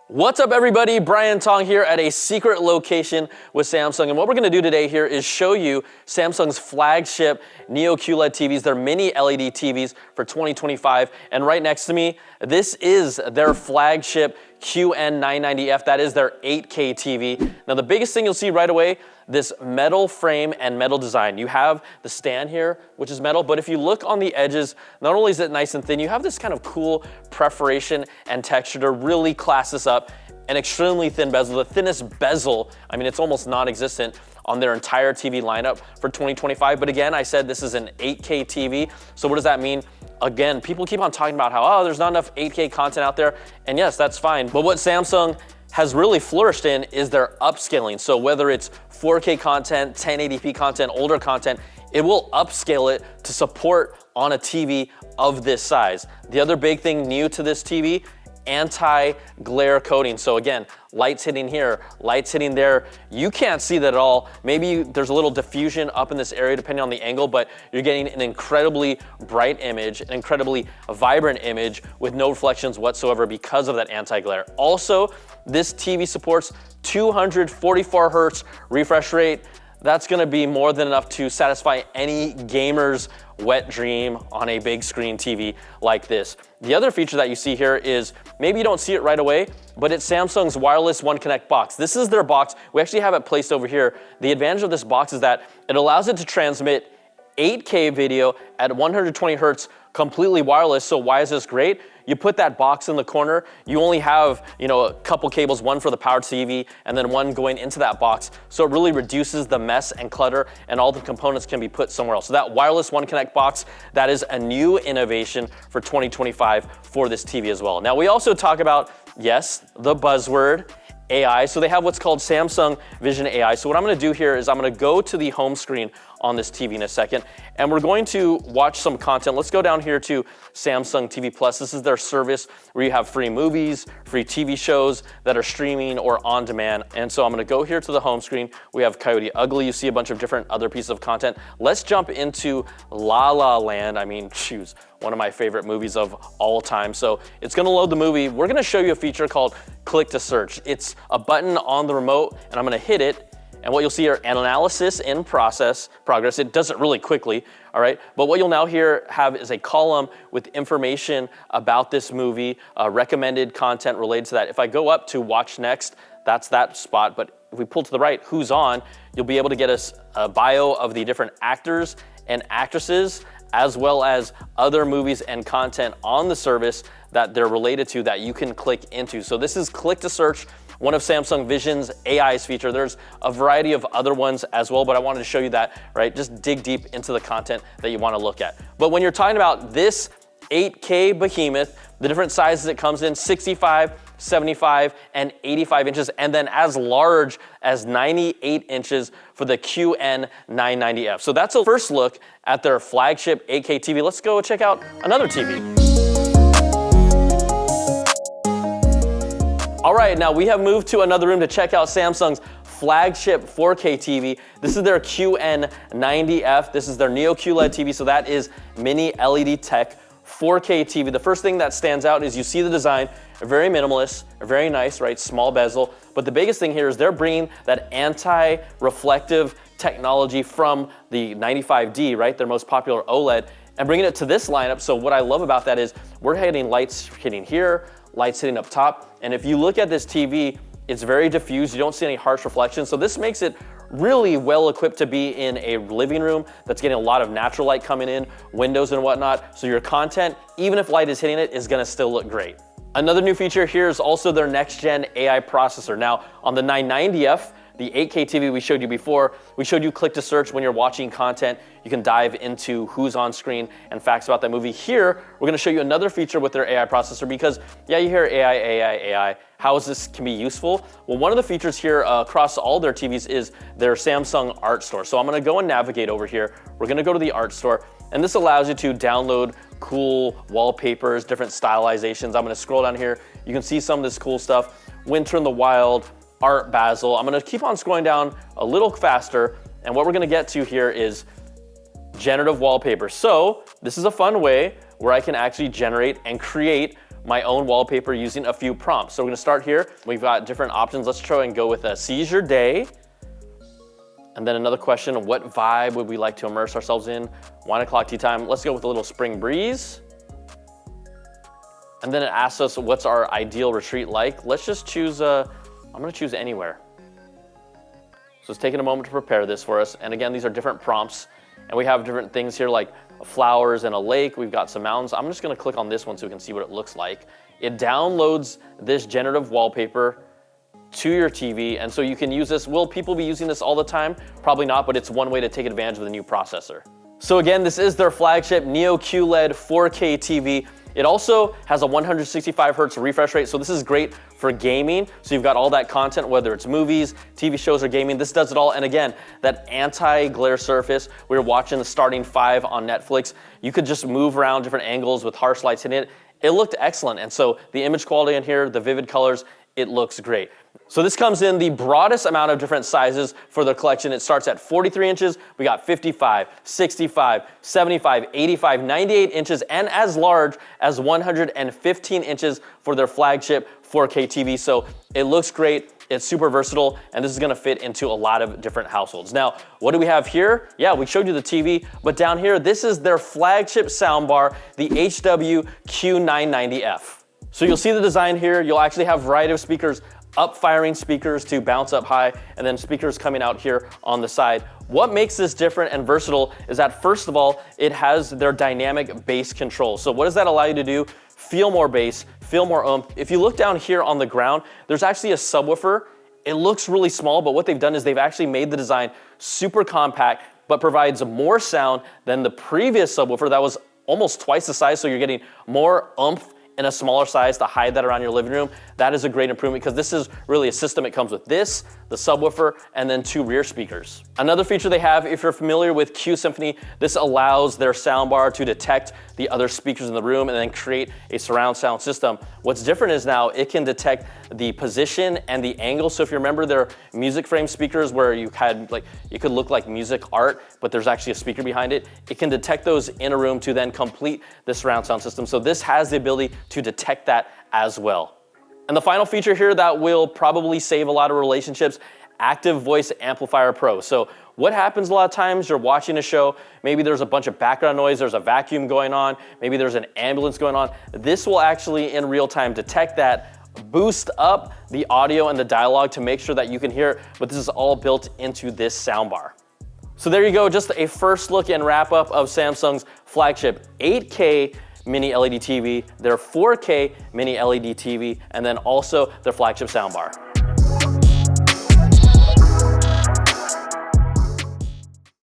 What's up everybody, Brian Tong here at a secret location with Samsung, and what we're going to do today here is show you Samsung's flagship Neo QLED TVs, their Mini-LED TVs for 2025, and right next to me, this is their flagship QN990F, that is their 8K TV. Now the biggest thing you'll see right away, this metal frame and metal design. You have the stand here, which is metal, but if you look on the edges, not only is it nice and thin, you have this kind of cool perforation and texture to really class this up. An extremely thin bezel, the thinnest bezel, I mean, it's almost non-existent on their entire TV lineup for 2025. But again, I said this is an 8K TV. So what does that mean? Again, people keep on talking about how, oh, there's not enough 8K content out there. And yes, that's fine. But what Samsung has really flourished in is their upscaling. So whether it's 4K content, 1080p content, older content, it will upscale it to support on a TV of this size. The other big thing new to this TV, anti-glare coating. So again, lights hitting here, lights hitting there. You can't see that at all. Maybe there's a little diffusion up in this area depending on the angle, but you're getting an incredibly bright image, an incredibly vibrant image with no reflections whatsoever because of that anti-glare. Also, this TV supports 244 Hertz refresh rate. That's gonna be more than enough to satisfy any gamer's wet dream on a big screen TV like this. The other feature that you see here is, maybe you don't see it right away, but it's Samsung's wireless One Connect box. This is their box. We actually have it placed over here. The advantage of this box is that it allows it to transmit 8K video at 120 Hertz completely wireless. So why is this great? You put that box in the corner, you only have, a couple cables, one for the powered TV and then one going into that box. So it really reduces the mess and clutter, and all the components can be put somewhere else. So that wireless One Connect box, that is a new innovation for 2025 for this TV as well. Now we also talk about, yes, the buzzword, AI. So they have what's called Samsung Vision AI. So what I'm gonna do here is I'm gonna go to the home screen on this TV in a second, and we're going to watch some content. Let's go down here to Samsung TV Plus. This is their service where you have free movies, free TV shows that are streaming or on demand. And so I'm gonna go here to the home screen. We have Coyote Ugly. You see a bunch of different other pieces of content. Let's jump into La La Land. I mean, shoot, one of my favorite movies of all time. So it's gonna load the movie. We're gonna show you a feature called Click to Search. It's a button on the remote, and I'm gonna hit it, and what you'll see are analysis in progress. It does it really quickly, all right? But what you'll now have is a column with information about this movie, recommended content related to that. If I go up to Watch Next, that's that spot. But if we pull to the right, Who's On, you'll be able to get a bio of the different actors and actresses, as well as other movies and content on the service that they're related to that you can click into. So this is Click to Search, one of Samsung Vision's AI's feature. There's a variety of other ones as well, but I wanted to show you that, right? Just dig deep into the content that you want to look at. But when you're talking about this 8K behemoth, the different sizes it comes in, 65, 75, and 85 inches, and then as large as 98 inches for the QN990F. So that's a first look at their flagship 8K TV. Let's go check out another TV. All right, now we have moved to another room to check out Samsung's flagship 4K TV. This is their QN90F. This is their Neo QLED TV, so that is Mini-LED Tech 4K TV. The first thing that stands out is you see the design, very minimalist, very nice, right? Small bezel. But the biggest thing here is they're bringing that anti-reflective technology from the 95D, right? Their most popular OLED, and bringing it to this lineup. So what I love about that is we're hitting lights hitting here, lights hitting up top. And if you look at this TV, it's very diffused. You don't see any harsh reflections. So this makes it really well equipped to be in a living room that's getting a lot of natural light coming in, windows and whatnot. So your content, even if light is hitting it, is gonna still look great. Another new feature here is also their next gen AI processor. Now on the 990F, the 8K TV we showed you before, we showed you Click to Search when you're watching content. You can dive into who's on screen and facts about that movie. Here, we're gonna show you another feature with their AI processor because, yeah, you hear AI. How is this can be useful? Well, one of the features here across all their TVs is their Samsung Art Store. So I'm gonna go and navigate over here. We're gonna go to the Art Store, and this allows you to download cool wallpapers, different stylizations. I'm gonna scroll down here. You can see some of this cool stuff. Winter in the Wild, Art Basel. I'm gonna keep on scrolling down a little faster, and what we're gonna get to here is Generative Wallpaper. So this is a fun way where I can actually generate and create my own wallpaper using a few prompts. So we're gonna start here. We've got different options. Let's try and go with a seize your day. And then another question, what vibe would we like to immerse ourselves in? 1 o'clock tea time. Let's go with a little spring breeze. And then it asks us, what's our ideal retreat like? Let's just choose, I'm gonna choose anywhere. So it's taking a moment to prepare this for us. And again, these are different prompts. And we have different things here like flowers and a lake. We've got some mountains. I'm just gonna click on this one so we can see what it looks like. It downloads this generative wallpaper to your TV, and so you can use this. Will people be using this all the time? Probably not, but it's one way to take advantage of the new processor. So again, this is their flagship Neo QLED 4K TV. It also has a 165 Hertz refresh rate, so this is great for gaming. So you've got all that content, whether it's movies, TV shows, or gaming, this does it all. And again, that anti-glare surface, we were watching the Starting 5 on Netflix. You could just move around different angles with harsh lights in it. It looked excellent, and so the image quality in here, the vivid colors, it looks great. So this comes in the broadest amount of different sizes for the collection. It starts at 43 inches, we got 55, 65, 75, 85, 98 inches, and as large as 115 inches for their flagship 4K TV. So it looks great, it's super versatile, and this is gonna fit into a lot of different households. Now, what do we have here? Yeah, we showed you the TV, but down here, this is their flagship soundbar, the HW-Q990F. So you'll see the design here. You'll actually have a variety of speakers, up-firing speakers to bounce up high, and then speakers coming out here on the side. What makes this different and versatile is that, first of all, it has their dynamic bass control. So what does that allow you to do? Feel more bass, feel more oomph. If you look down here on the ground, there's actually a subwoofer. It looks really small, but what they've done is they've actually made the design super compact, but provides more sound than the previous subwoofer that was almost twice the size, so you're getting more oomph in a smaller size to hide that around your living room. That is a great improvement because this is really a system. It comes with this, the subwoofer, and then 2 rear speakers. Another feature they have, if you're familiar with Q Symphony, this allows their soundbar to detect the other speakers in the room and then create a surround sound system. What's different is now it can detect the position and the angle. So if you remember their music frame speakers where you had it could look like music art, but there's actually a speaker behind it, it can detect those in a room to then complete the surround sound system. So this has the ability to detect that as well. And the final feature here that will probably save a lot of relationships, Active Voice Amplifier Pro. So what happens a lot of times, you're watching a show, maybe there's a bunch of background noise, there's a vacuum going on, maybe there's an ambulance going on. This will actually in real time detect that, boost up the audio and the dialogue to make sure that you can hear it, but this is all built into this soundbar. So there you go, just a first look and wrap up of Samsung's flagship 8K Mini-LED TV, their 4K Mini-LED TV, and then also their flagship soundbar.